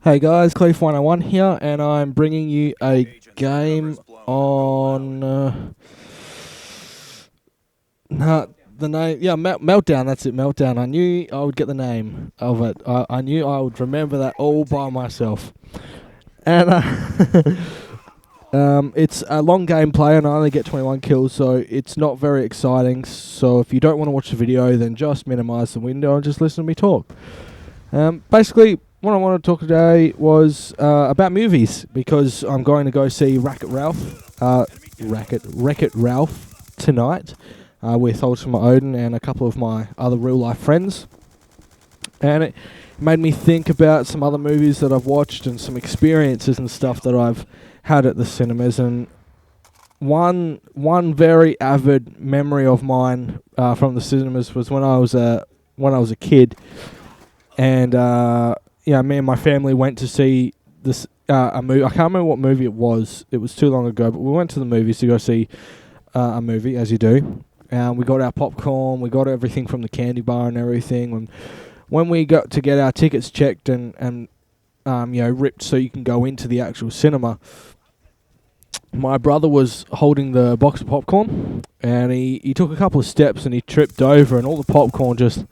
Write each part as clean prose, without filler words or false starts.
Hey guys, Cleef101 here, and I'm bringing you a game on. The name, yeah, Meltdown. That's it, Meltdown. I knew I would get the name of it. I knew I would remember that all by myself. And it's a long gameplay, and I only get 21 kills, so it's not very exciting. So if you don't want to watch the video, then just minimize the window and just listen to me talk. Basically, what I want to talk today was about movies, because I'm going to go see Wreck-It Ralph tonight with Ultima Odin and a couple of my other real life friends, and it made me think about some other movies that I've watched and some experiences and stuff that I've had at the cinemas. And one very avid memory of mine from the cinemas was when I was a kid. And me and my family went to see this a movie. I can't remember what movie it was. It was too long ago, but we went to the movies to go see a movie, as you do. We got our popcorn, we got everything from the candy bar and everything. When we got to get our tickets checked and ripped so you can go into the actual cinema, my brother was holding the box of popcorn, and he took a couple of steps and he tripped over, and all the popcorn just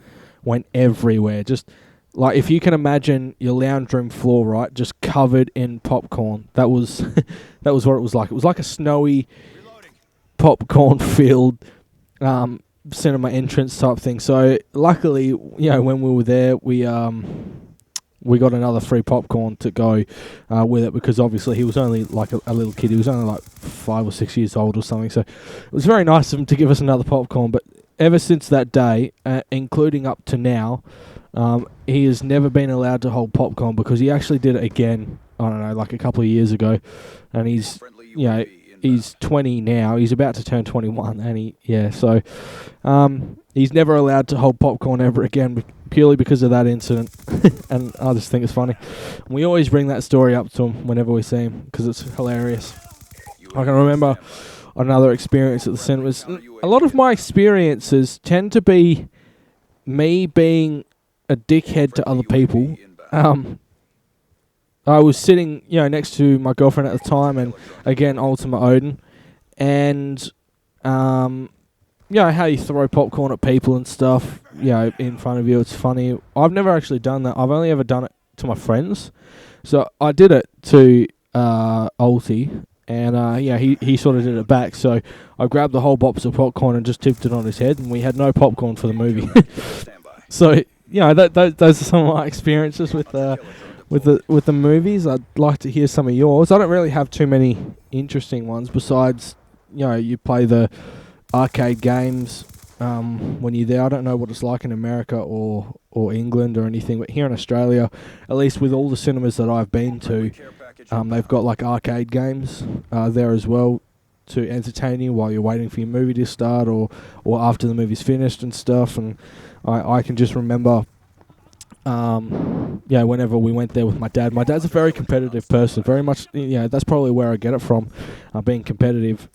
went everywhere. Just like, if you can imagine your lounge room floor, right, just covered in popcorn. That was that was what it was like. It was like a snowy, popcorn-filled cinema entrance type thing. So luckily, when we were there, we got another free popcorn to go with it, because obviously he was only like a little kid. He was only like 5 or 6 years old or something. So it was very nice of him to give us another popcorn. But ever since that day, including up to now, he has never been allowed to hold popcorn, because he actually did it again, I don't know, like a couple of years ago. And he's 20 now. He's about to turn 21, and so he's never allowed to hold popcorn ever again, purely because of that incident. And I just think it's funny. We always bring that story up to him whenever we see him, because it's hilarious. I can remember another experience at the cinemas. A lot of my experiences tend to be me being a dickhead to other people. I was sitting, next to my girlfriend at the time, and again, Ultima Odin, and how you throw popcorn at people and stuff, in front of you. It's funny. I've never actually done that. I've only ever done it to my friends. So I did it to Ulti, and he sort of did it back. So I grabbed the whole box of popcorn and just tipped it on his head, and we had no popcorn for the movie. So those are some of my experiences with the movies. I'd like to hear some of yours. I don't really have too many interesting ones besides, you play the arcade games when you're there. I don't know what it's like in America or England or anything, but here in Australia, at least with all the cinemas that I've been to, they've got like arcade games there as well to entertain you while you're waiting for your movie to start, or after the movie's finished and stuff. And I can just remember whenever we went there with my dad. My dad's a very competitive person, very much, that's probably where I get it from. Being competitive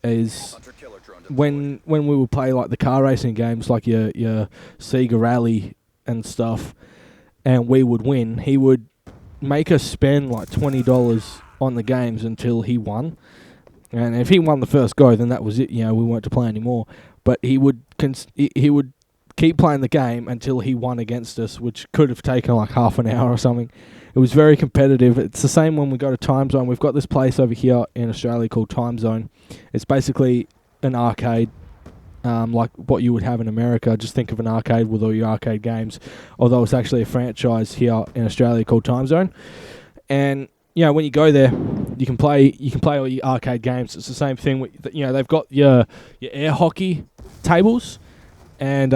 is when we would play like the car racing games, like your Sega Rally and stuff, and we would win, he would make us spend like $20 on the games until he won. And if he won the first go, then that was it. We weren't to play anymore. But he would he would keep playing the game until he won against us, which could have taken like half an hour or something. It was very competitive. It's the same when we go to Time Zone. We've got this place over here in Australia called Time Zone. It's basically an arcade, like what you would have in America. Just think of an arcade with all your arcade games, although it's actually a franchise here in Australia called Time Zone. And when you go there, you can play all your arcade games. It's the same thing. They've got your air hockey tables. And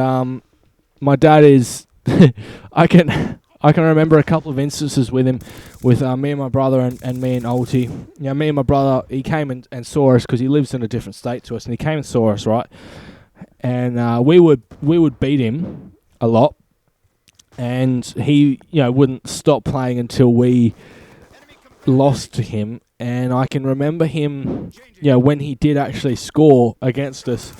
my dad is, I can remember a couple of instances with him, with me and my brother and me and Ulti. Me and my brother, he came and saw us, because he lives in a different state to us, and he came and saw us, right? And we would beat him a lot, and he wouldn't stop playing until we lost to him. And I can remember him, when he did actually score against us,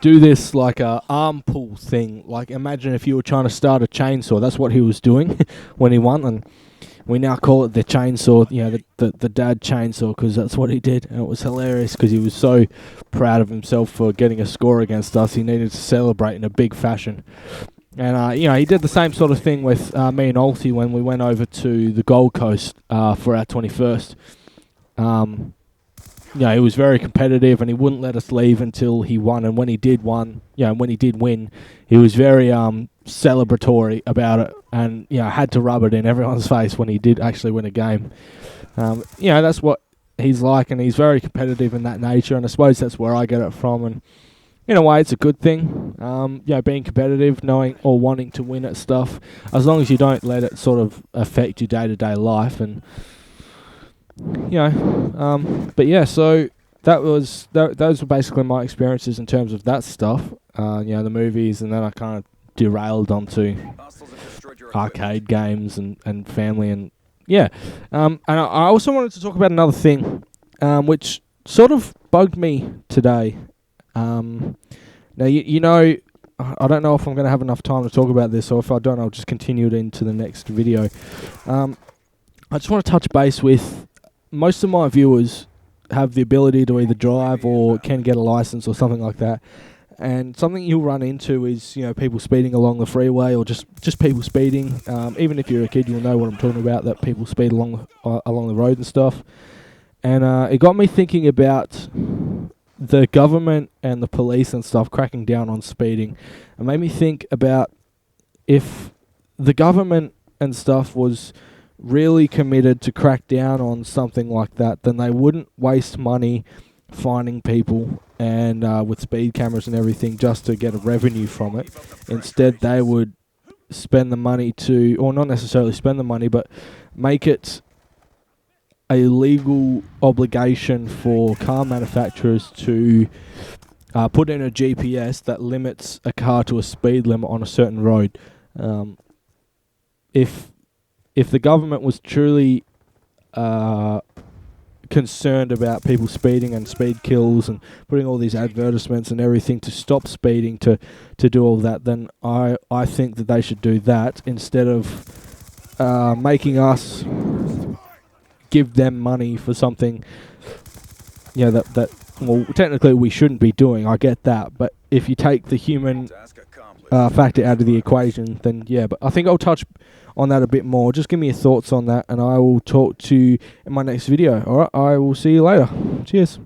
do this like a arm pull thing. Like imagine if you were trying to start a chainsaw. That's what he was doing when he won, and we now call it the chainsaw. You know, the dad chainsaw, because that's what he did, and it was hilarious because he was so proud of himself for getting a score against us. He needed to celebrate in a big fashion. And, he did the same sort of thing with me and Alti when we went over to the Gold Coast for our 21st. He was very competitive and he wouldn't let us leave until he won. And when he did win, he was very celebratory about it and, had to rub it in everyone's face when he did actually win a game. That's what he's like, and he's very competitive in that nature, and I suppose that's where I get it from. And in a way, it's a good thing, being competitive, knowing or wanting to win at stuff, as long as you don't let it sort of affect your day-to-day life. And, so those were basically my experiences in terms of that stuff, the movies, and then I kind of derailed onto arcade games and family, and and I also wanted to talk about another thing, which sort of bugged me today. Now, I don't know if I'm going to have enough time to talk about this, or if I don't, I'll just continue it into the next video. I just want to touch base with most of my viewers have the ability to either drive or can get a license or something like that. And something you'll run into is, people speeding along the freeway, or just people speeding. Even if you're a kid, you'll know what I'm talking about, that people speed along the road and stuff. And it got me thinking about the government and the police and stuff cracking down on speeding. It made me think about if the government and stuff was really committed to crack down on something like that, then they wouldn't waste money finding people and with speed cameras and everything just to get a revenue from it. Instead, they would spend the money or not necessarily spend the money, but make it a legal obligation for car manufacturers to put in a GPS that limits a car to a speed limit on a certain road. If the government was truly concerned about people speeding and speed kills and putting all these advertisements and everything to stop speeding, to do all that, then I think that they should do that instead of making us give them money for something that technically we shouldn't be doing. I get that, but if you take the human factor out of the equation, then but I think I'll touch on that a bit more. Just give me your thoughts on that, and I will talk to you in my next video. Alright, I will see you later. Cheers.